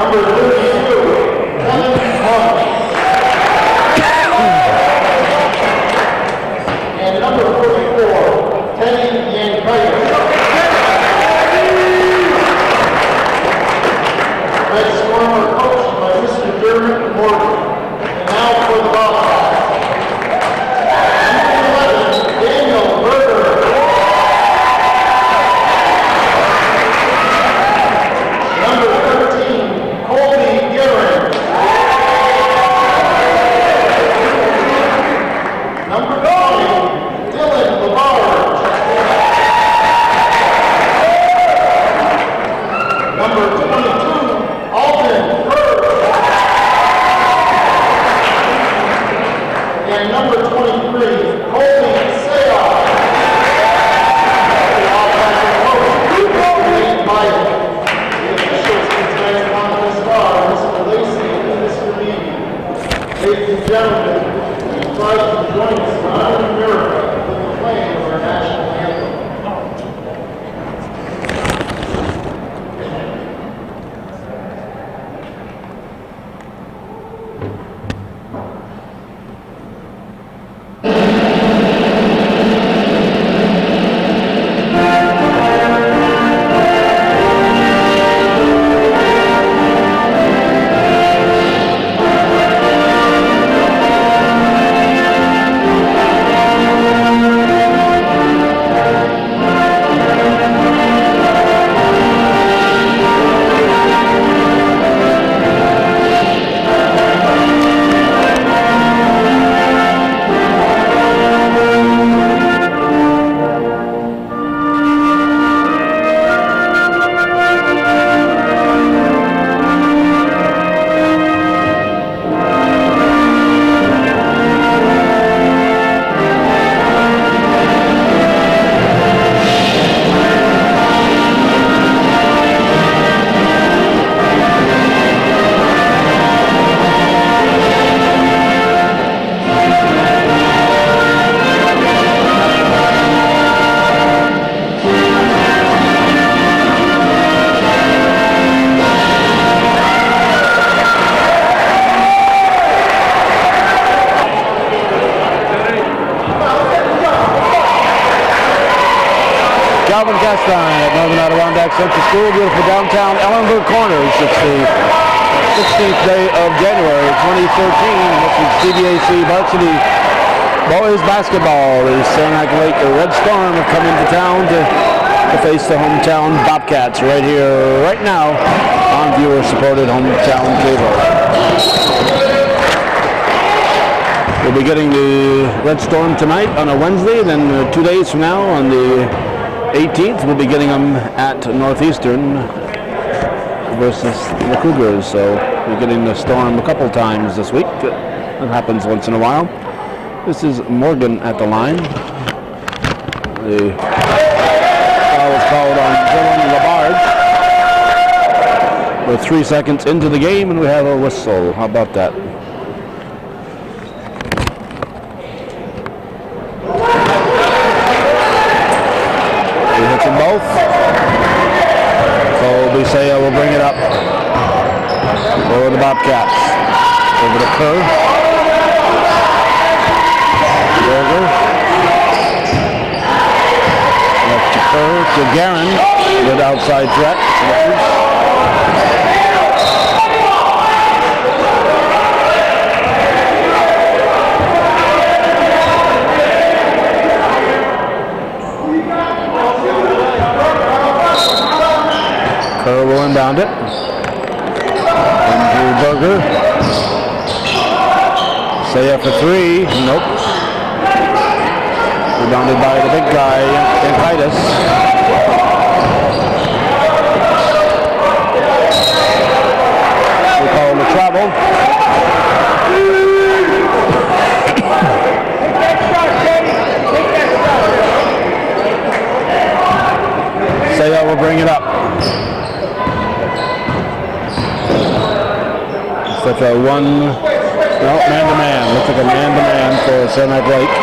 Number 32, Helen Hunt. And number 44, Teddy Yankitis. Red Storm are coached by Mr. Dermot Morgan. And now for the Bobcats. Number 11, Daniel Berger. Number 13, Colby Guerin. Number 20, Dylan Labarge. Number 22, Alden Bird. And number 23, Colby Sayar. The offensive coach, Nate Biden. The officials in tonight's contest are Mr. Lacey and Mr. Levy. Ladies and gentlemen, we try to join us in honoring America with the playing of our national anthem. At Northern Adirondack Central School, beautiful downtown Ellenburg Corners. It's the 16th day of January 2013. This is CVAC varsity boys basketball. The Saranac Lake Red Storm have come into town to face the hometown Bobcats right here, right now, on viewer-supported hometown cable. We'll be getting the Red Storm tonight on a Wednesday, then 2 days from now on the 18th, we'll be getting them at Northeastern versus the Cougars. So we're getting the Storm a couple times this week. That happens once in a while. This is Morgan at the line. The foul was called on Dylan Labarge. We're 3 seconds into the game and we have a whistle. How about that? Both. Colby Saya will bring it up for the Bobcats. Over to Kerr. Berger. Left to Kerr to Guerin. Good outside threat. Kerr will inbound it. Into Berger. Saya for three. Nope. Rebounded by the big guy, Yankitis. We call him a travel. Saya will bring it up. Such a one, no, man-to-man. Looks like a man-to-man for Saranac Lake.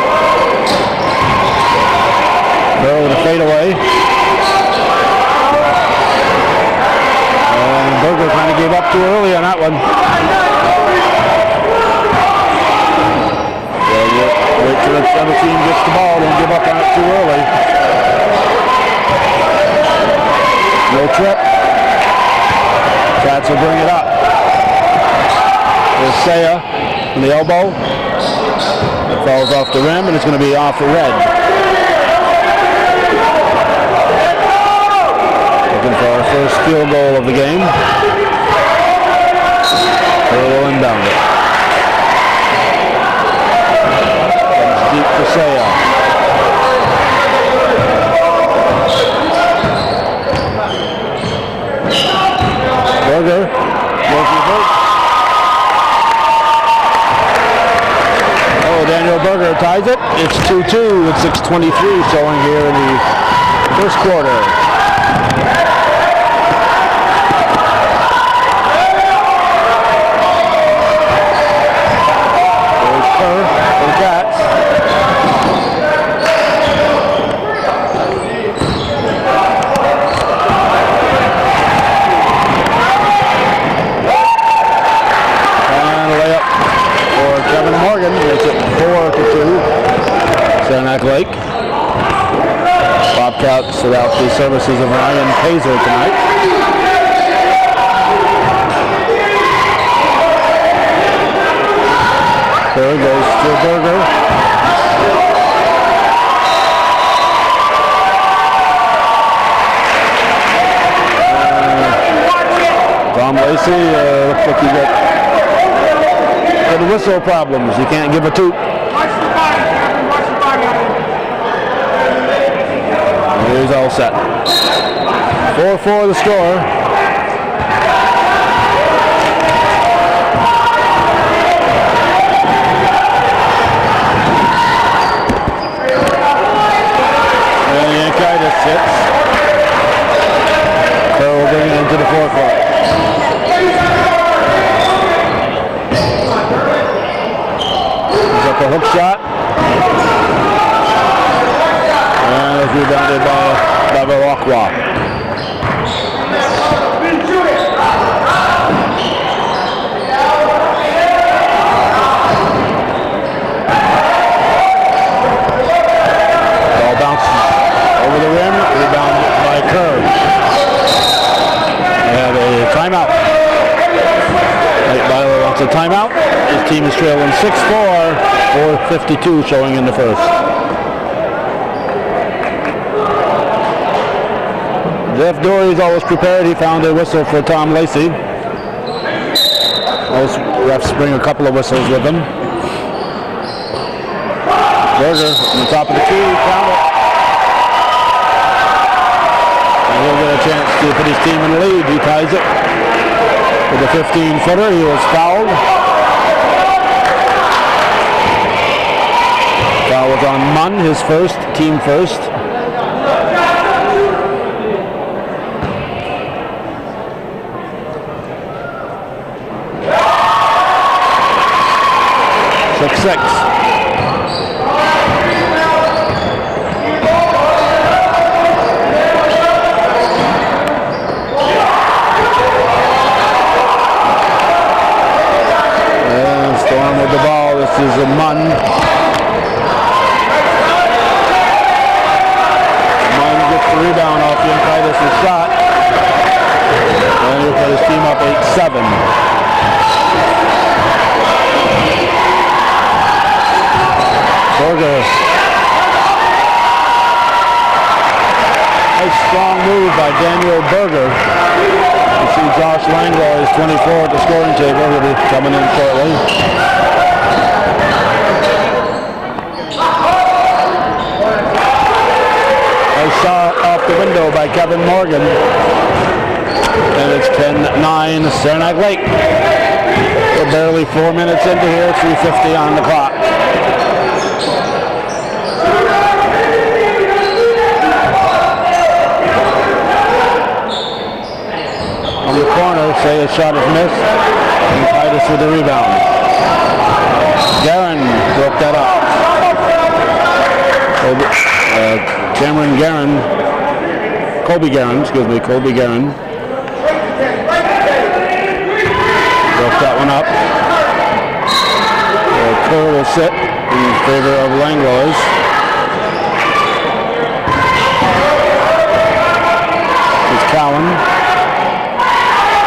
Burrow with a fadeaway. And Berger kind of gave give up too early on that one. Wait till the other team gets the ball. Don't give up on it too early. No trip. Cats will bring it up. There's Saya in the elbow. It falls off the rim, and it's going to be off the red. Looking for our first field goal of the game. We'll inbound it. Comes deep for Saya. Berger. Oh, Daniel Berger ties it. It's 2-2 with 6:23 showing here in the first quarter. There's Kerr for the Cats. Kevin Morgan makes it 4-2. Saranac Lake. Bobcats without the services of Ryan Pazer tonight. There goes to Berger. Tom Lacey looks like he got the whistle problems. You can't give a toot. He's all set. 4-4 the score. And Yankitis hits. So we'll bring it into the forecourt. A hook shot, and it's rebounded by Babarokwa. Ball bounces over the rim, rebounded by Kerr. They have a timeout. Nate Byler wants a timeout. His team is trailing 6-4. 4:52 showing in the first. Jeff Dory's always prepared. He found a whistle for Tom Lacey. Most refs bring a couple of whistles with them. Berger on the top of the key, found it. And he'll get a chance to put his team in the lead. He ties it with a 15-footer. He was fouled. Foul was on Munn, his first, team first. Six. And Storm with the ball. This is a Munn. The rebound off Yankitis' shot. And he'll put his team up 8-7. Berger. Nice strong move by Daniel Berger. You see Josh Langlois is 24 at the scoring table. He'll be coming in shortly. Shot off the window by Kevin Morgan. And it's 10-9 Saranac Lake. We're barely 4 minutes into here, 3:50 on the clock. On the corner, Saya's shot is missed. And Titus with the rebound. Guerin broke that up. Cameron Guerin, Colby Guerin. Kerr will sit in favor of Langlois. It's Cowan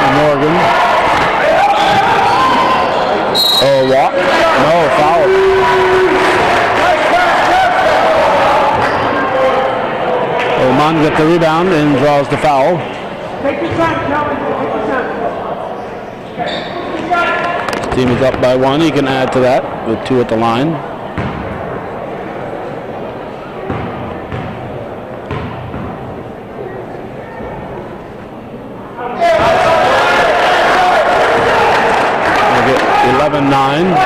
and Morgan. Oh, walk? No, foul. Oman gets the rebound and draws the foul. Take your time, Calvin. Take your time. His team is up by 1. He can add to that with 2 at the line. We'll get 11-9.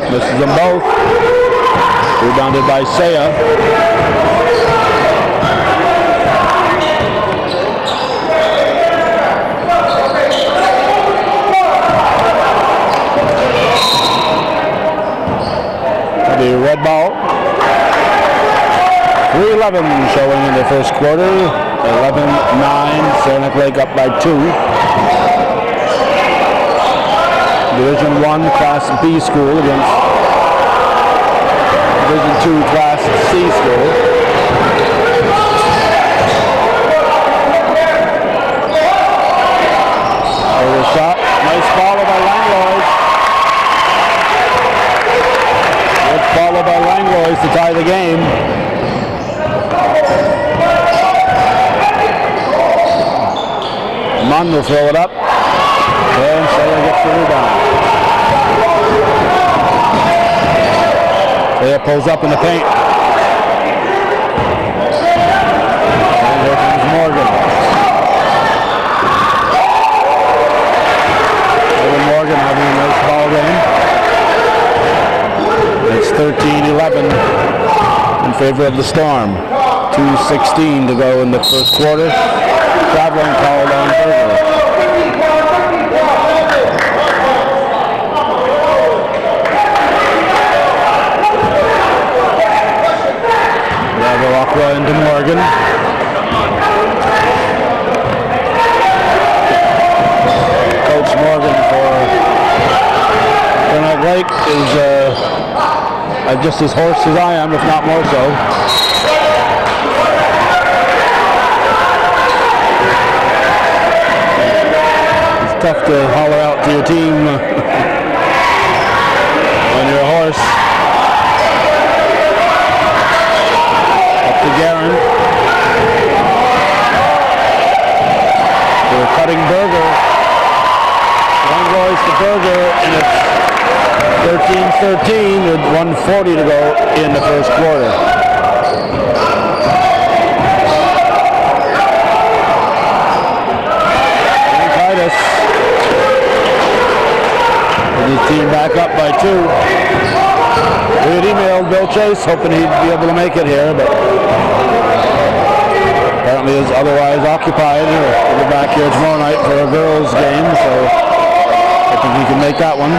Misses them both. Rebounded by Saya. The red ball. 3:11 showing in the first quarter. 11-9. Saranac Lake up by 2. Division 1 Class B school against Division 2 Class C school. Over shot. Nice follow by Langlois. Good follow by Langlois to tie the game. Munn will throw it up. And Saya gets the rebound. Saya pulls up in the paint. And here comes Morgan. Evan Morgan having a nice ball game. It's 13-11 in favor of the Storm. 2:16 to go in the first quarter. Traveling called on Berger. Walkway into Morgan. Coach Morgan for Saranac Lake is just as hoarse as I am, if not more so. It's tough to holler out to your team when you're a horse. To Guerin. They're cutting Berger. Langlois to Berger, and it's 13-13 with 1:40 to go in the first quarter. And Titus with his team back up by 2. We had emailed Bill Chase hoping he'd be able to make it here, but apparently is otherwise occupied. We'll be back here tomorrow night for a girls' game, so I think he can make that one.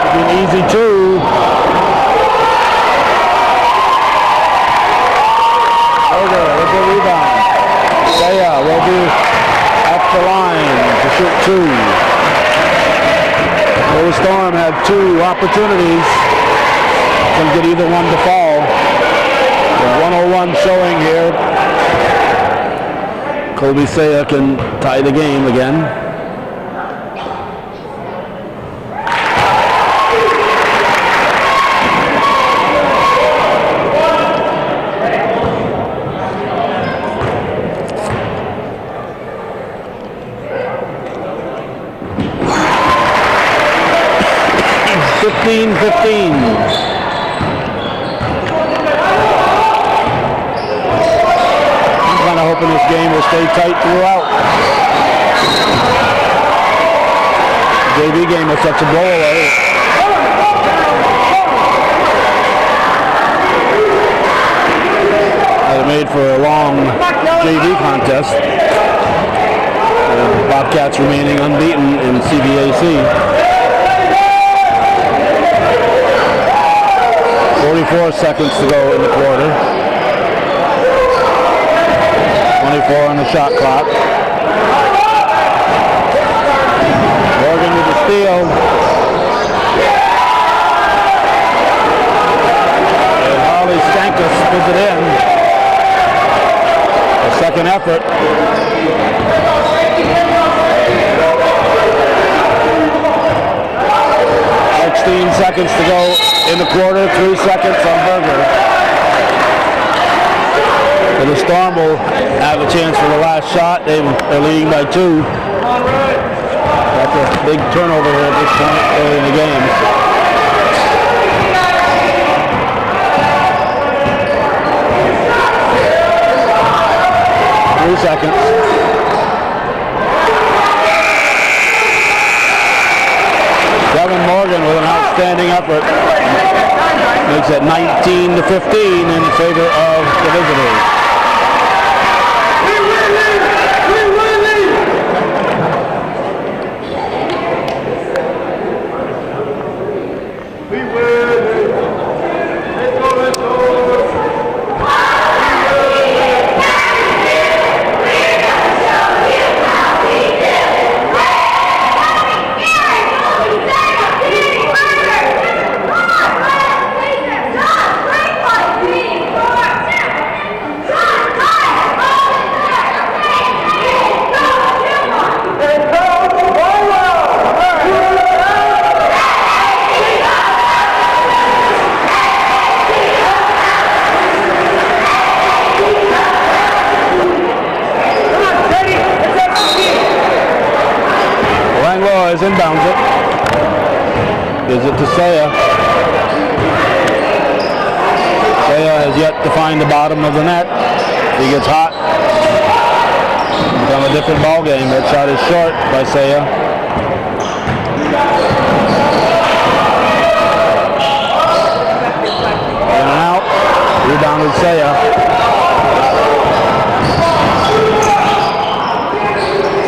It'll be an easy 2. Berger with the rebound. Saya will be at the line to shoot 2. The Storm had 2 opportunities. Can get either one to fall. The 101 showing here. Colby Saya can tie the game again. I'm kind of hoping this game will stay tight throughout. The JV game was such a blowout. It made for a long JV contest. The Bobcats remaining unbeaten in CVAC. 24 seconds to go in the quarter. 24 on the shot clock. Morgan with the steal. And Harley Stankus puts it in. A second effort. 16 seconds to go in the quarter, 3 seconds on Berger. So the Storm will have a chance for the last shot. They're leading by 2. That's a big turnover here at this point early in the game. Seconds. Kevin Morgan with an outstanding effort. Makes it 19-15 in favor of the visitors. Inbounds it. Gives it to Saya. Saya has yet to find the bottom of the net. He gets hot. Become a different ball game. That shot is short by Saya. In and out. Rebounded Saya.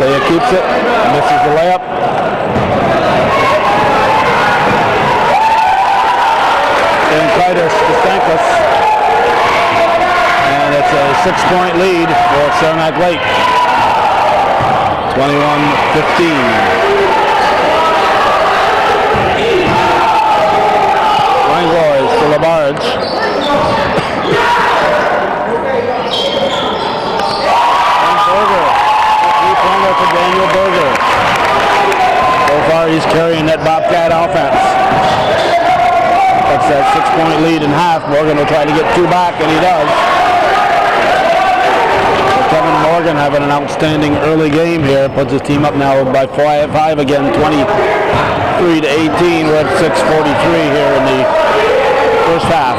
Saya keeps it. Misses the layup. Titus to Stankus. And it's a 6-point lead for Saranac Lake. 21-15. Langlois to Labarge. And Berger. 3-pointer for Daniel Berger. So far he's carrying that Bobcat offense. That's that 6-point lead in half. Morgan will try to get 2 back, and he does. Kevin Morgan having an outstanding early game here. Puts his team up now by 5 again, 23-18. We're at 6:43 here in the first half.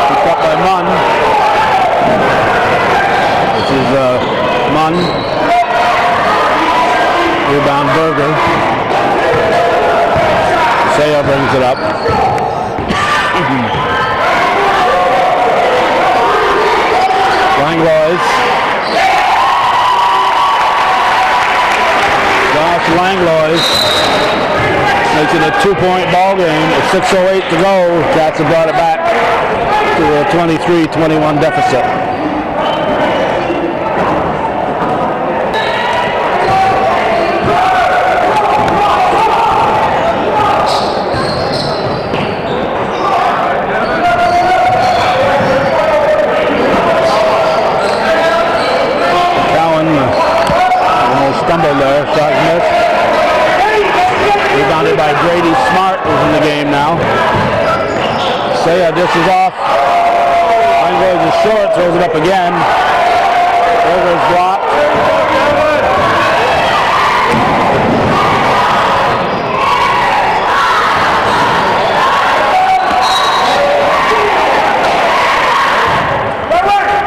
Picked up by Munn. This is Munn. Rebound Berger. Saya brings it up. Langlois. Josh Langlois makes it a 2-point ball game. With 6:08 to go, Cats have brought it back to a 23-21 deficit. Stumbled there, shot missed. Rebounded by Grady Smart, who's in the game now. Saya dishes off. Langlois is short, throws it up again. Berger's blocked.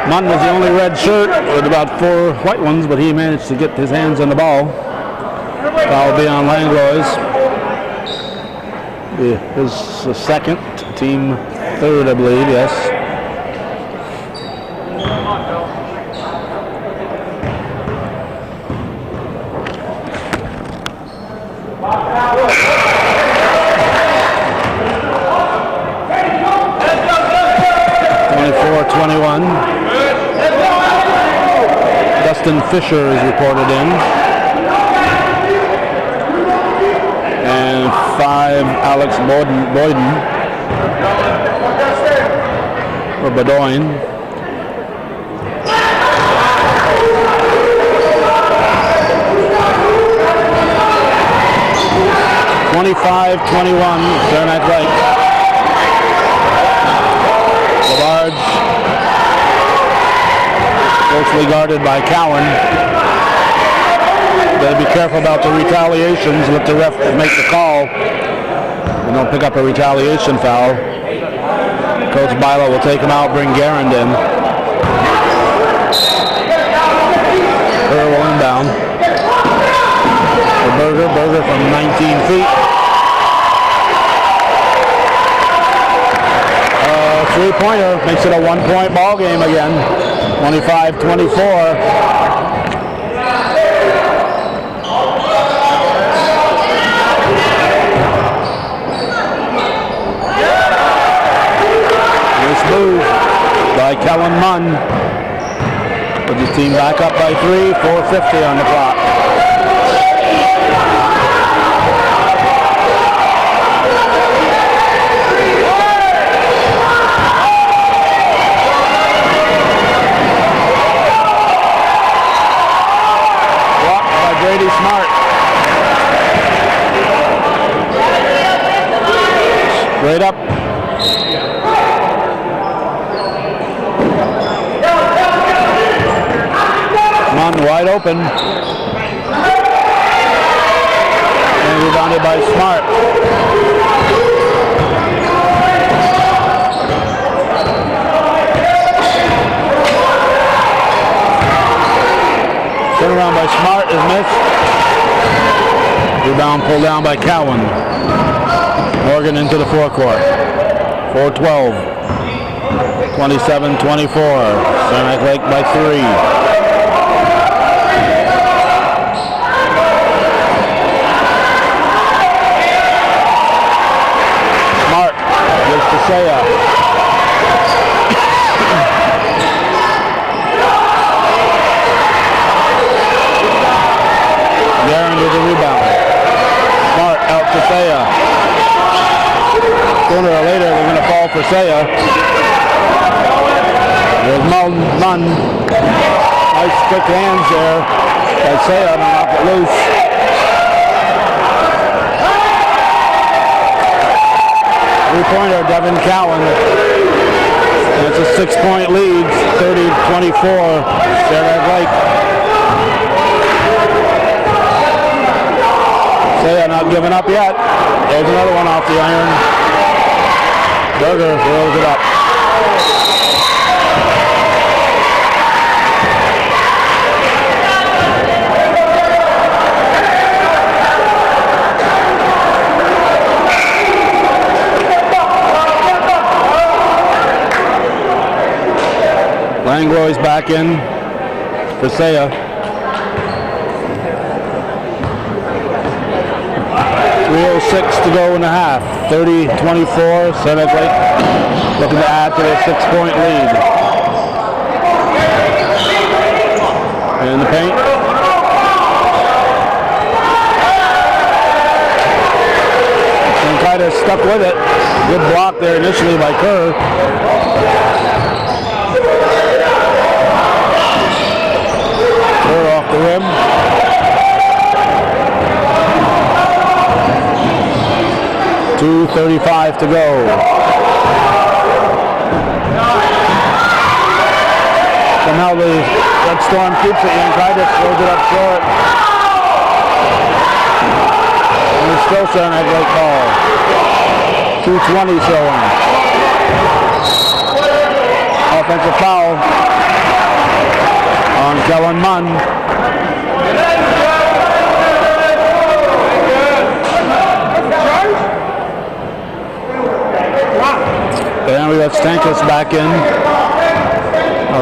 Munn was the only red shirt with about 4 white ones, but he managed to get his hands on the ball. Foul will be on Langlois. His second, team third, I believe, yes. 21. Dustin Fisher is reported in. And 5, Alex Boyden. Or Bedoin. (25-21), Saranac Lake. Labarge, closely guarded by Cowan. Better be careful about the retaliations. Let the ref make the call. We don't pick up a retaliation foul. Coach Bilo will take him out, bring Garand in. Earl will inbound. Berger from 19 feet. Three-pointer makes it a one-point ball game again. 25-24. Nice move by Kellen Munn. Put the team back up by 3. 4:50 on the clock. Brady Smart. Straight up. Munn wide open. And rebounded by Smart. Turnaround by Smart is missed. Rebound pulled down by Cowan. Morgan into the forecourt. 4:12. 27-24. Saranac Lake by 3. Smart gives to Saya. Garand with the rebound. Smart out to Saya. Sooner or later they're going to fall for Saya. There's Munn. Nice quick hands there by Saya to knock it loose. Three-pointer, Devin Cowan. And it's a 6-point lead, 30-24, Saranac Lake. Saya not giving up yet. There's another one off the iron. Berger throws it up. Langlois back in for Saya. 3:06 to go in the half. 30-24. Saranac Lake looking to add to their 6-point lead. In the paint. And kind of stuck with it. Good block there initially by Kerr. Kerr off the rim. .235 to go. Somehow the Red Storm keeps it. Yankitis throws it up short. And it's still Saranac Lake ball. 2:20 showing. Offensive foul on Kellen Munn. And we got Stankus back in.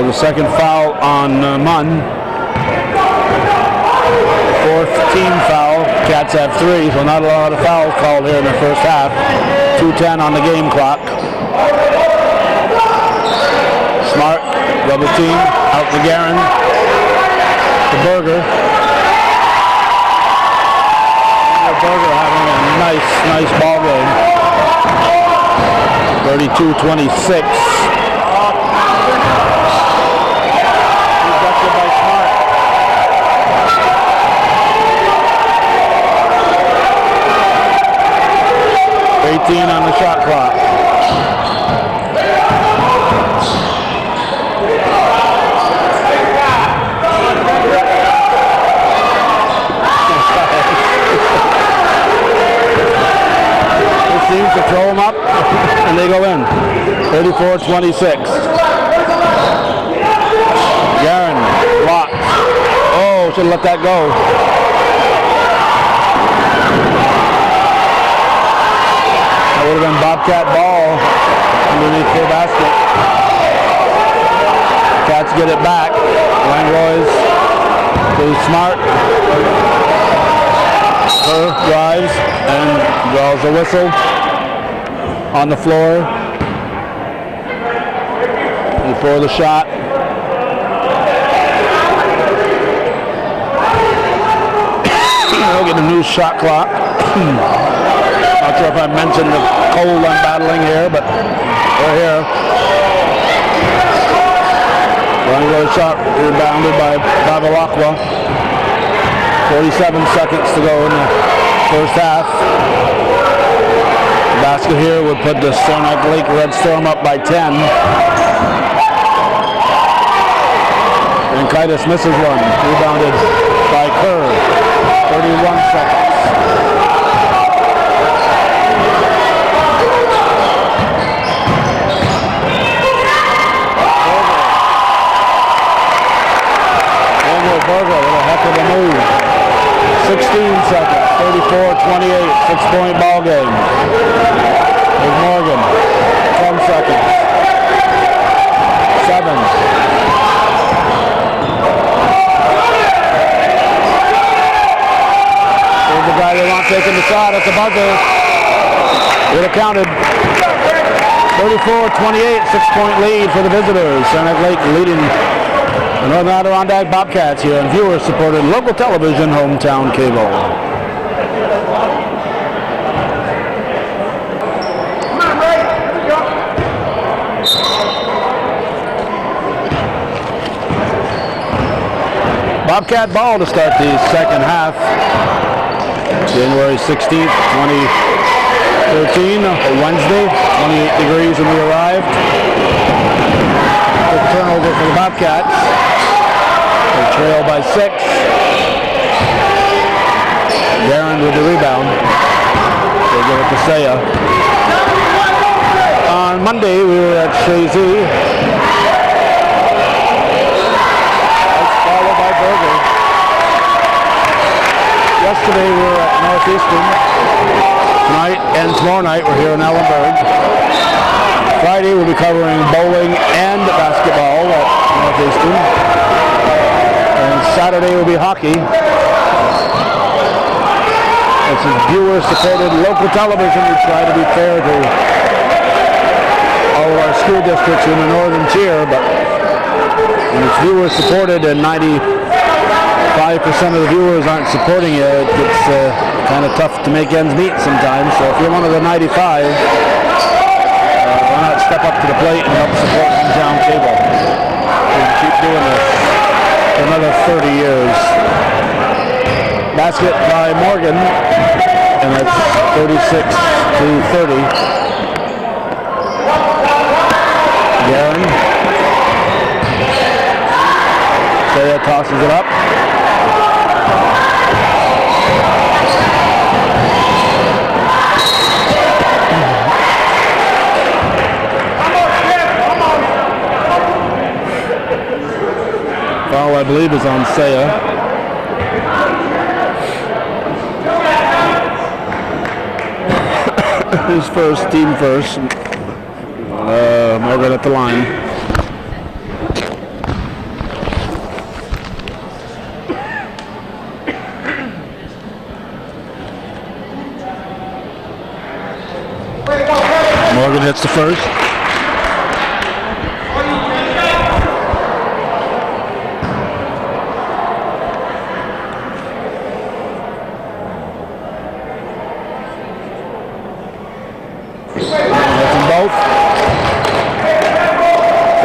The second foul on Munn. Fourth team foul. Cats have 3, so not a lot of fouls called here in the first half. 2:10 on the game clock. Smart Double team, out to Garin. To Berger. Berger having a nice ball game. 32-26. Rejected by Smart. On the shot clock. This seems to throw them up and they go in. 34-26. Garin blocks. Oh, should have let that go. That would have been Bobcat ball underneath their basket. Cats get it back. Langlois goes Smart. Kerr drives and draws a whistle on the floor before the shot. We'll get a new shot clock. Not sure if I mentioned the cold I'm battling here, but we're here. One shot rebounded by Babalakwa. 47 seconds to go in the first half. The basket here would put the Saranac Lake Red Storm up by 10. And Kaitis misses one. Rebounded by Kerr. 31 seconds. Berger with a heck of a move. 16 seconds, 34-28, 6-point ball game. There's Morgan, 10 seconds. 7. There's the guy they want taking the shot at the buzzer. Would have counted. 34-28, 6-point lead for the visitors. Saranac Lake leading the Northern Adirondack Bobcats here on viewer-supported local television, Hometown Cable. Come on, Ray. Here we go. Bobcat ball to start the second half. January 16th, 2013, Wednesday, 28 degrees when we arrived. Quick turnover for the Bobcats. They trail by 6. Garin with the rebound. They give it to Saya. On Monday, we were at Shazy. That's followed by Berger. Yesterday, we were at Northeastern. Tonight and tomorrow night, we're here in Ellenburg. Friday, we'll be covering bowling and basketball at Northeastern. And Saturday will be hockey. This is viewer-supported local television. We try to be fair to all of our school districts in the northern tier, but when it's viewer-supported and 95% of the viewers aren't supporting you, it gets kind of tough to make ends meet sometimes. So if you're one of the 95, why not step up to the plate and help support Hometown Cable? We'll keep doing this for another 30 years. Basket by Morgan, and that's 36-30. Garin. Saya tosses it up. Foul, I believe, is on Saya. His first, team first. Morgan at the line. Morgan hits the first.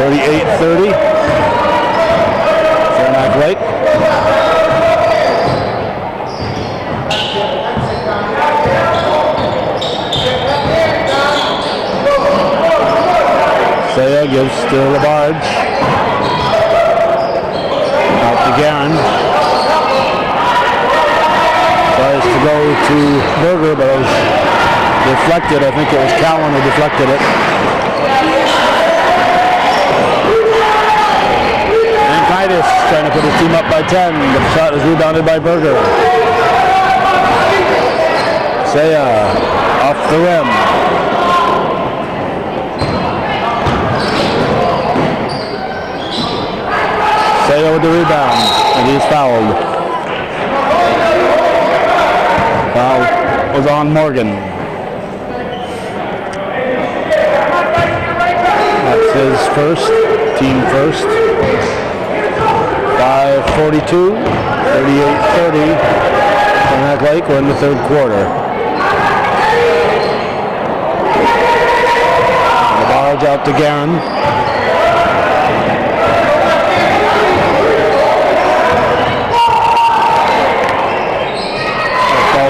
38-30. Saranac Lake. Saya gives to LaBarge. Out to Garin. Tries to go to Berger, but it was deflected. I think it was Cowan who deflected it. And Titus trying to put his team up by 10. The shot is rebounded by Berger. Saya off the rim. Saya with the rebound, and he's fouled. Foul was on Morgan. That's his first, team first. 5:42, 38-30. Saranac Lake, we're in the third quarter. The barge out to Garin.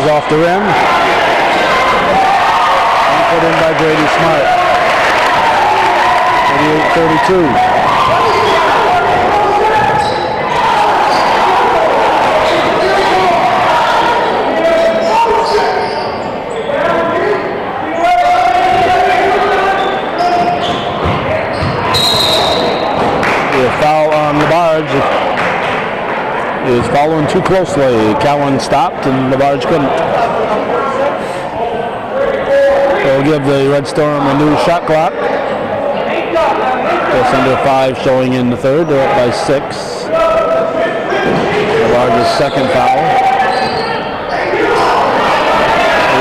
Off the rim. And put in by Grady Smart. 38-32. The foul on the barge is following too closely. Cowan stopped and LaBarge couldn't. They'll give the Red Storm a new shot clock. Just under 5 showing in the third. They're up by 6. LaBarge's second foul.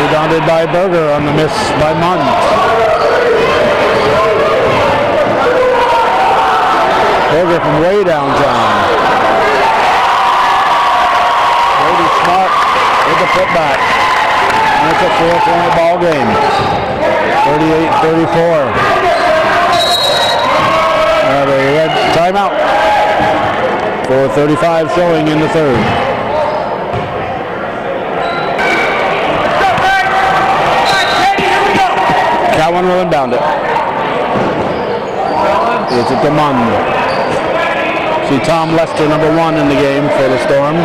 Rebounded by Berger on the miss by Munn. Berger from way downtown. Smart with the putback. And it's a 4-point ball game. 38-34. The red timeout. 4:35 showing in the third. Cowan will inbound it. It's at the Munn. See Tom Lester, number 1 in the game for the Storm.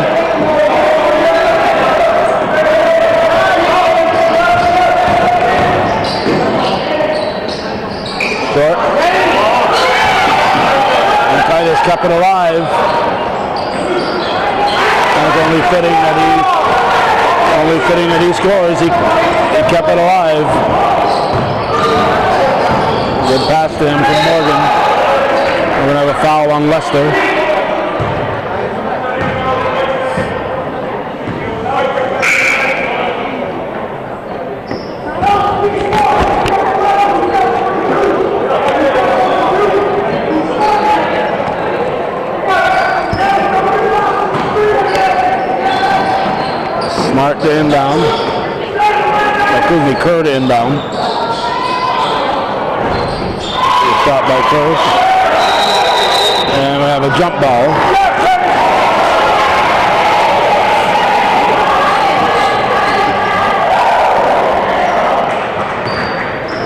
Short. And Titus kept it alive. And it's only fitting that he scores. He kept it alive. Good pass to him from Morgan. We're going to have a foul on Lester. Smart to inbound. Excuse me, Kerr to inbound. Shot by Kerr. And we have a jump ball.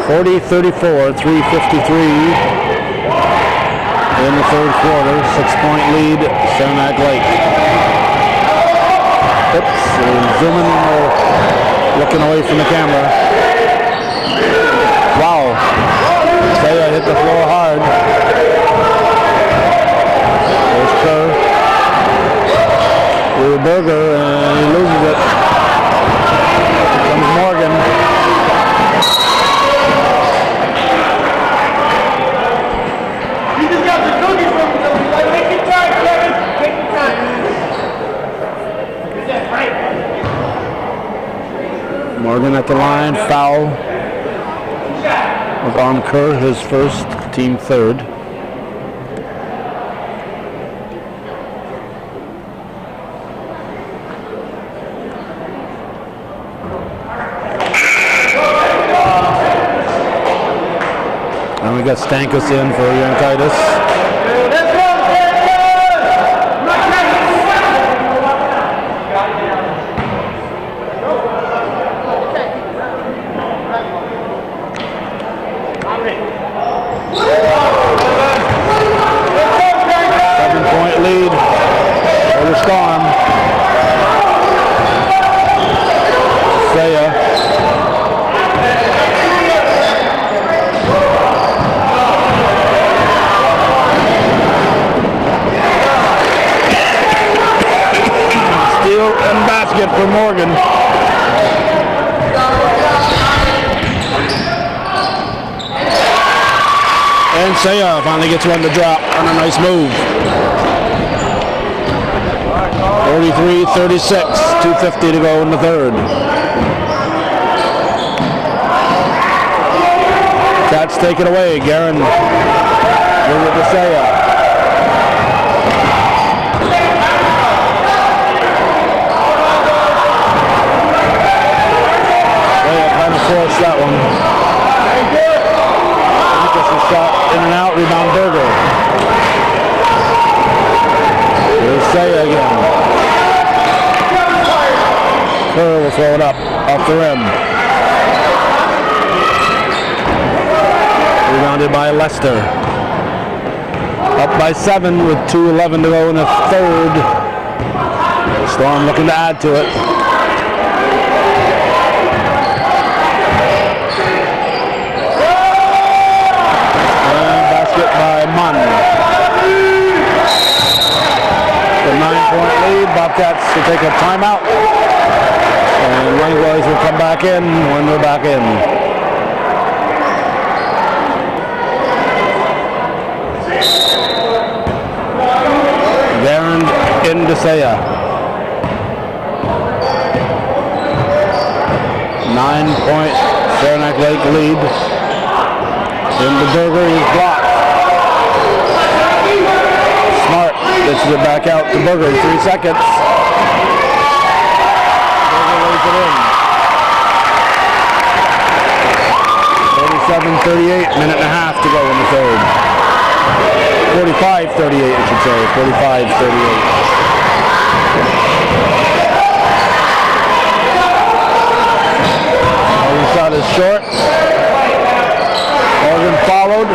.40-34, 3:53 in the third quarter. 6-point lead, Saranac Lake. Oops, zooming, looking away from the camera. Wow. Saya hit the floor hard. There's Kerr. Through Berger, and he loses it. Here comes Morgan. You just got the cookies from me. Take your time, Kevin. Take your time. Is that right? Morgan at the line, foul. On Kerr, his first, team third. And we got Stankus in for Yankitis. Let's go, Seven-point lead for the Storm. Saya. Steal and basket for Morgan. And Saya finally gets one to drop on a nice move. 43-36, 2:50 to go in the third. Cats take it away. Guerin with it to Saya. Saya trying to force that one. Gets a shot in and out, rebound Berger. Here's Saya again. Kerr will throw it up off the rim. Rebounded by Lester. Up by 7 with 2:11 to go in the third. Storm looking to add to it. And basket by Munn. The 9-point lead. Bobcats to take a timeout. And Langlois will come back in when they're back in. Guerin into Saya. 9-point Saranac Lake lead. Into Berger, he's blocked. Smart gets it back out to Berger, 3 seconds. Berger lays it in. 37-38, minute and a half to go in the third. 45-38, I should say. 45-38. Morgan shot is short. Morgan followed.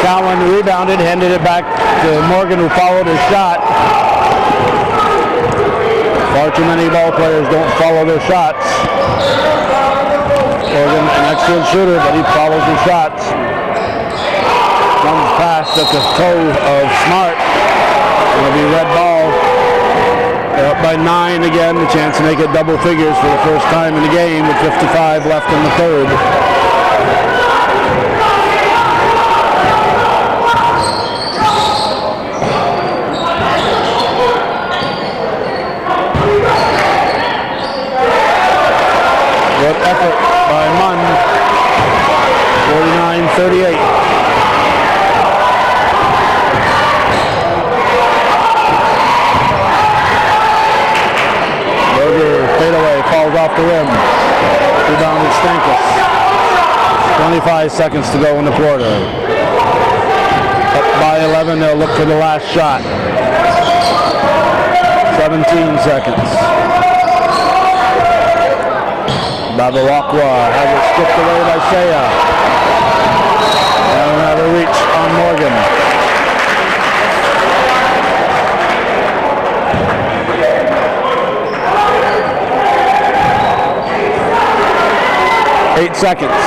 Cowan rebounded, handed it back to Morgan, who followed his shot. Far too many ball players don't follow their shots. Morgan, an excellent shooter, but he follows his shots. Comes past at the toe of Smart. It'll be red ball. They're up by 9 again. A chance to make it double figures for the first time in the game with 55 left in the third. Good effort by Munn. 49-38. Fadeaway falls off the rim. Rebounded Stankus. 25 seconds to go in the quarter. Up by 11, they'll look for the last shot. 17 seconds. Babawakwa has it stripped away by Saya. And another reach on Morgan. Eight seconds.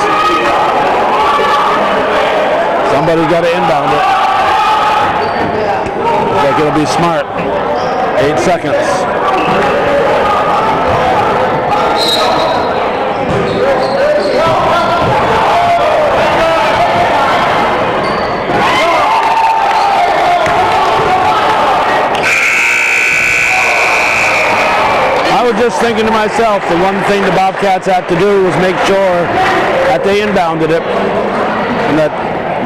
Somebody's got to inbound it. Looks like it'll be Smart. 8 seconds. I was just thinking to myself, the one thing the Bobcats had to do was make sure that they inbounded it and that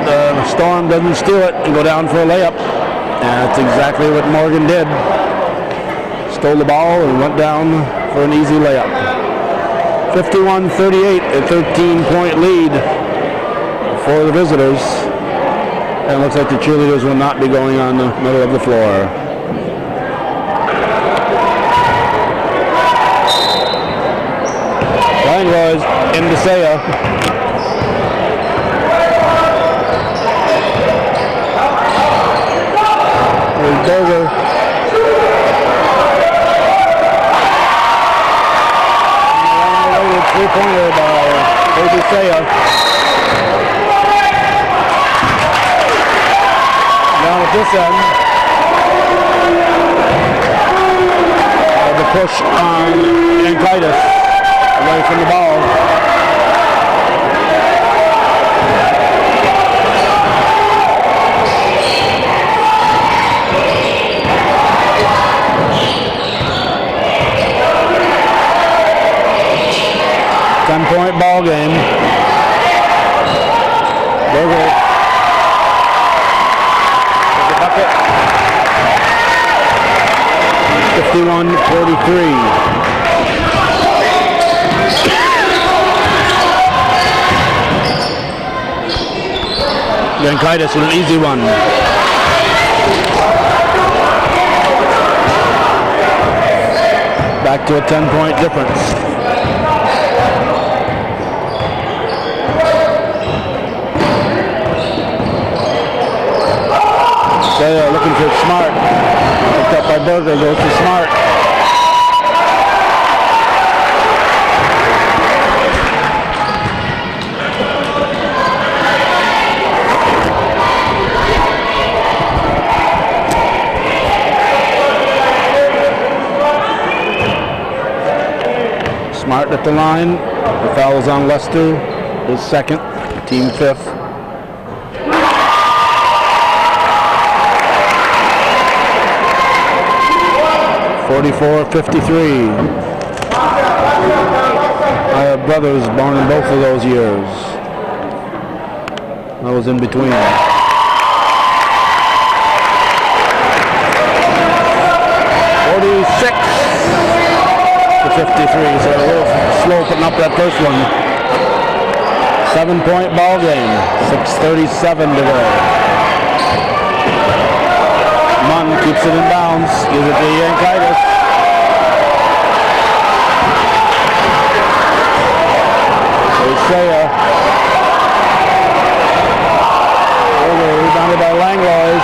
the Storm doesn't steal it and go down for a layup. And that's exactly what Morgan did. Stole the ball and went down for an easy layup. 51-38, a 13-point lead for the visitors. And it looks like the cheerleaders will not be going on the middle of the floor. Langlois into Saya. There's Berger. Three-pointer by Saya. Down at this end. The push on Yankaitis away from the ball. Ten-point ball game. Berger. The bucket. 51-43. Yankaitis with an easy one. Back to a 10-point difference. Saya looking for Smart. Picked up by Berger, goes to Smart. Smart at the line. The foul is on Lester, his second, team fifth. .44-53. I have brothers born in both of those years. I was in between. 46-53, so a little slow putting up that first one. 7-point ball game, 6:37 to go. Munn keeps it in bounds, gives it to Yankaitis. Saya. Rebounded by Langlois.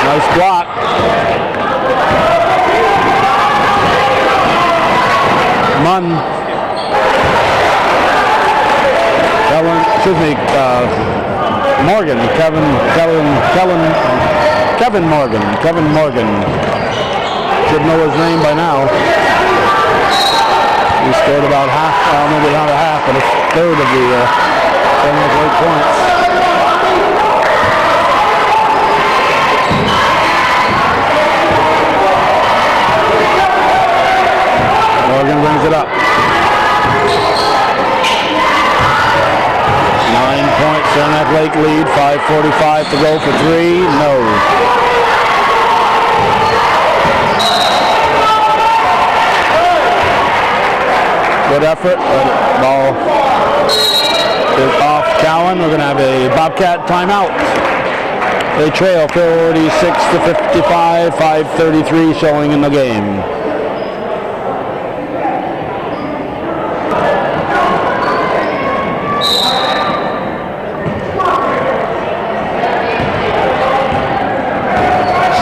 Nice block. Munn. Morgan. Kevin Morgan. Should know his name by now. He scored about half, maybe not a half, but a third of the 7 points. Morgan brings it up. 9-point Saranac Lake lead, 5:45 to go for three. No. Good effort, but ball is off Cowan. We're going to have a Bobcat timeout. They trail 46-55, 5:33 showing in the game.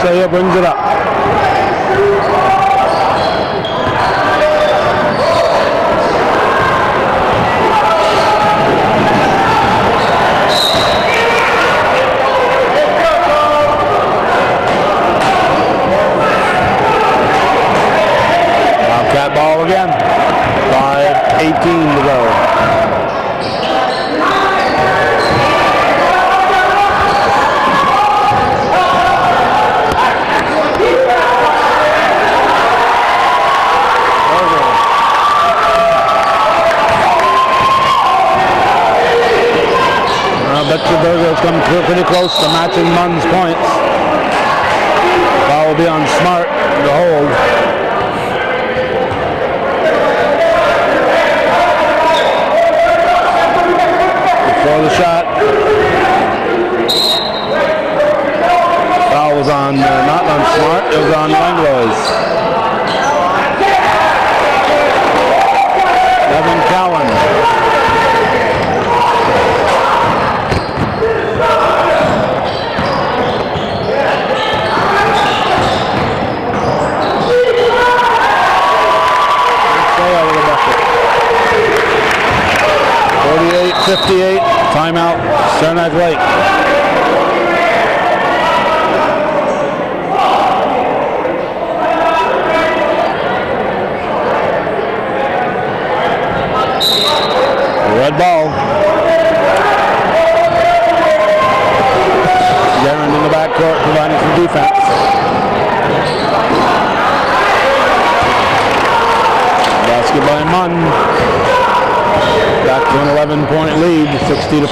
Saya brings it up. Bobcat ball again. 5:18 to go. Berger's come pretty close to matching Munn's points. Foul will be on Smart to hold. For the shot. Foul was on, not on Smart, it was on Langlois. Evan Cowan. With a bucket. 48-58, timeout, Saranac Lake. Red ball. Darren in the backcourt providing some defense. Basket by Munn. Back to an 11-point lead, 60-49.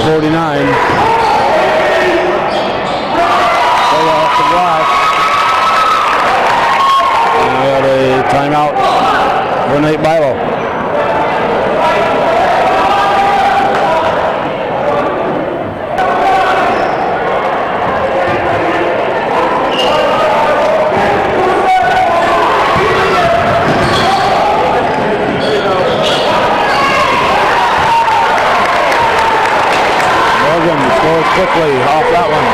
Play off the glass. And we have a timeout for Nate Bilo. Scores quickly off that one.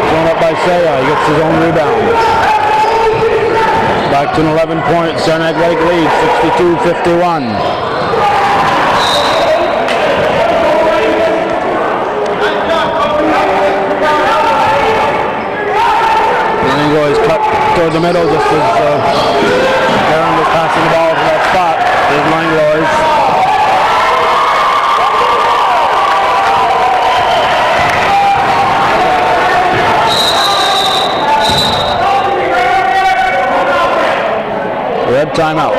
Thrown up by Saya. He gets his own rebound. Back to an 11-point Saranac Lake lead, 62-51. Langlois cut toward the middle just as Darren was passing the ball to that spot. Here's Langlois. Red timeout.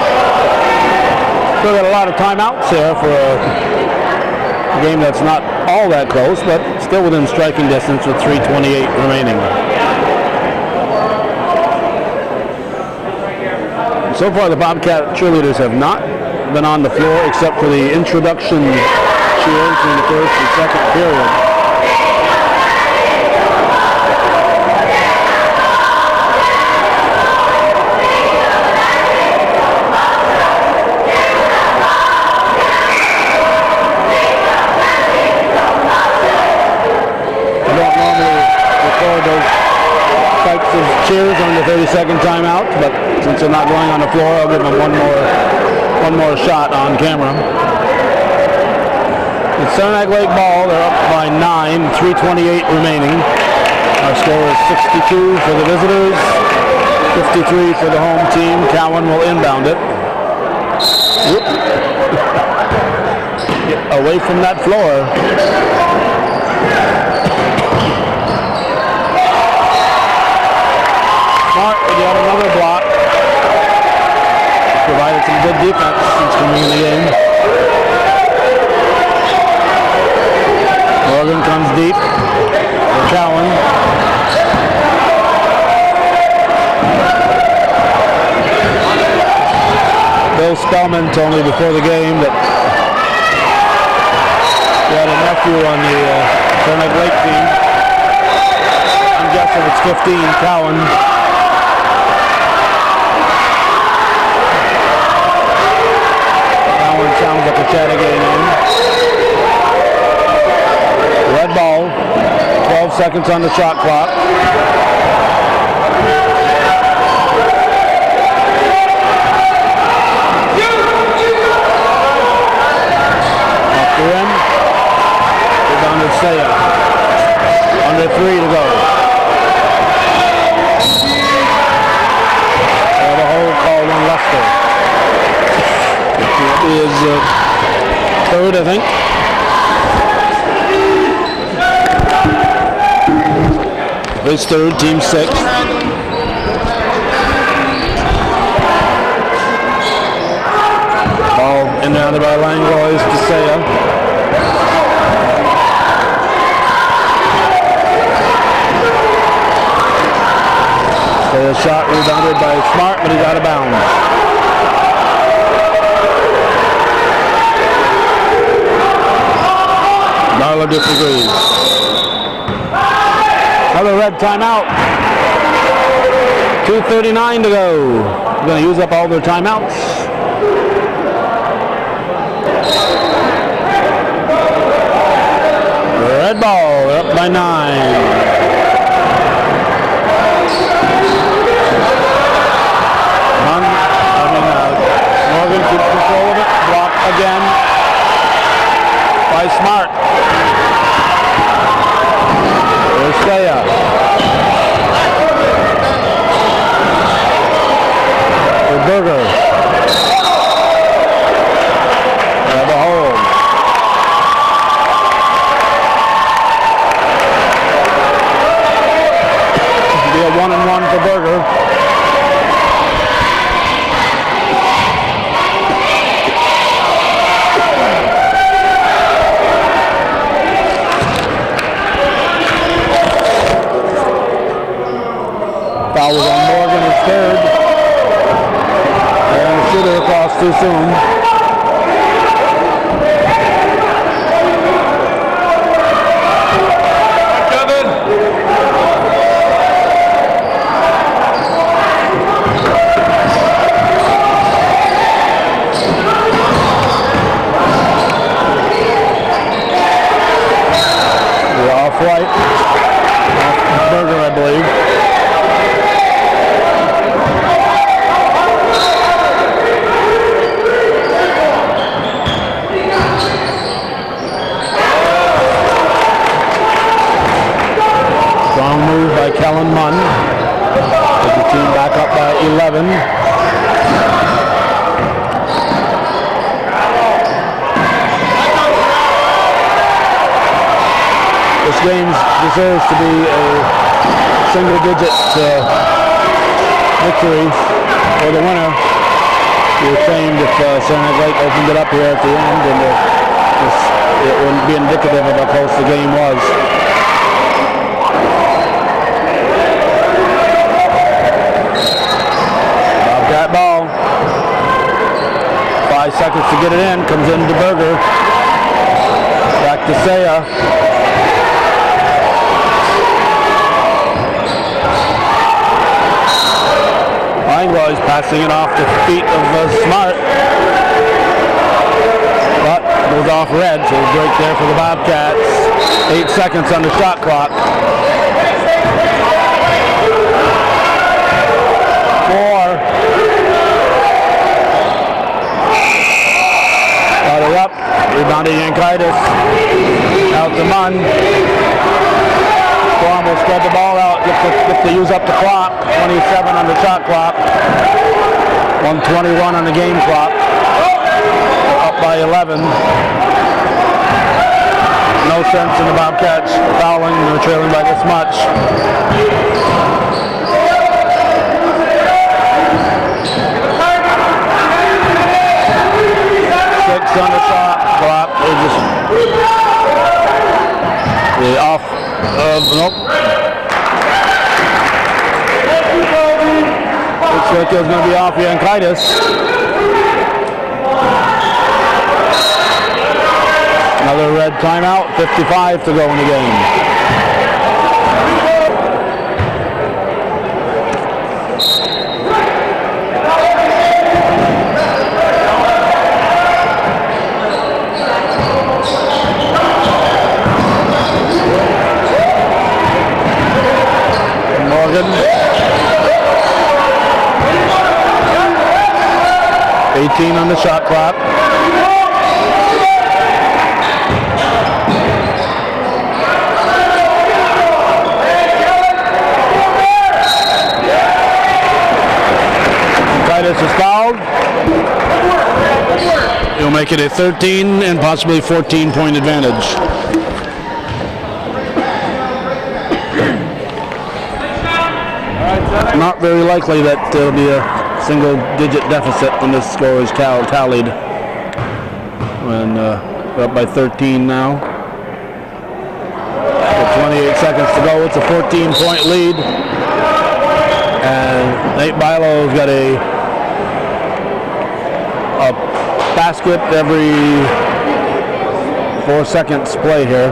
Still got a lot of timeouts there for a game that's not all that close, but still within striking distance with 3:28 remaining. So far, the Bobcat cheerleaders have not been on the floor except for the introduction cheers in the first and second period. I don't normally record those types of cheers on the 30-second timeout, but since they're not going on the floor, I'll give them one more shot on camera. It's Saranac Lake ball. They're up by 9, 3:28 remaining. Our score is 62 for the visitors, 53 for the home team. Cowan will inbound it. Get away from that floor. Smart with yet another block. Provided some good defense since coming in the game. Morgan comes deep for Cowan. Bill Spellman told me before the game that he had a nephew on the Saranac Lake team. I'm guessing it's 15, Cowan. Sounds like a Chattagay name. Red ball. 12 seconds on the shot clock. Off the rim. Rebound to Saya. Under 3 to go. They have a hold called on Lester. Is third, I think. His third, team 6. Ball inbounded by Langlois to Saya. Saya shot rebounded by Smart, but he's out of bounds. Barlow disagrees. Another red timeout. 2:39 to go. We're going to use up all their timeouts. Red ball, they're up by 9. Morgan keeps control of it. Blocked again by Smart. There's Saya. For Berger. They have a hold. This will be a 1-and-1 for Berger. Foul was on Morgan, his third. And the shooter across too soon. Kevin! The off-white. Berger, I believe. Strong move by Kellen Munn. Take the team back up by 11. This game deserves to be a single-digit victory for the winner. You were saying if Saranac Lake opened it up here at the end, and it wouldn't be indicative of how close the game was. Bobcat ball. 5 seconds to get it in. Comes into Berger. Back to Saya. Langlois passing it off the feet of Smart. But goes off red, so a break there for the Bobcats. 8 seconds on the shot clock. 4. Got it up. Rebounding Yankaitis. Out to Munn. Storm will spread the ball out. Look to use up the clock. 27 on the shot clock. 1:21 on the game clock. Up by 11. No sense in the Bobcats fouling. They're trailing by this much. 6 on the shot clock. They off. Nope. Looks like there's going to be off Yankaitis. Another red timeout. 55 to go in the game. Morgan. 18 on the shot clock. Titus is fouled. He'll make it a 13 and possibly 14-point advantage. Not very likely that there'll be a single-digit deficit when this score is tallied. When we're up by 13 now. With 28 seconds to go, it's a 14-point lead. And Nate Bilo's got a basket every 4 seconds play here.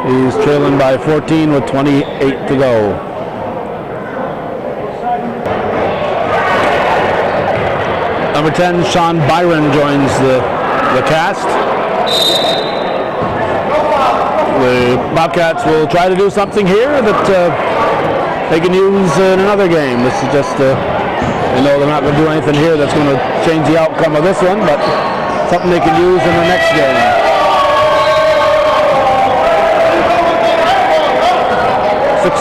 He's trailing by 14 with 28 to go. Number 10, Sean Byron joins the cast. The Bobcats will try to do something here that they can use in another game. This is just, they know they're not going to do anything here that's going to change the outcome of this one, but something they can use in the next game.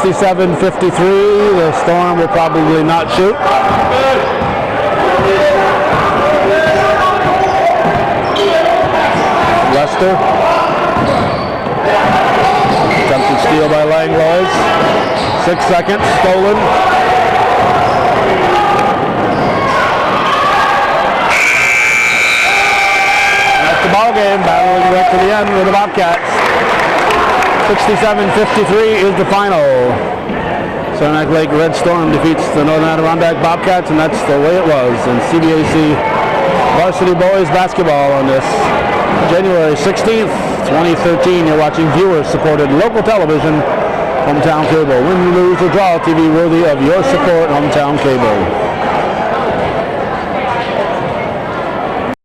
67-53, the Storm will probably not shoot. Lester. Attempted steal by Langlois. 6 seconds, stolen. That's the ball game, battling right to the end with the Bobcats. 67-53 is the final. Saranac Lake Red Storm defeats the Northern Adirondack Bobcats, and that's the way it was in CVAC varsity boys basketball on this January 16th, 2013. You're watching viewer-supported local television, Hometown Cable. Win, lose, or draw TV worthy of your support, Hometown Cable.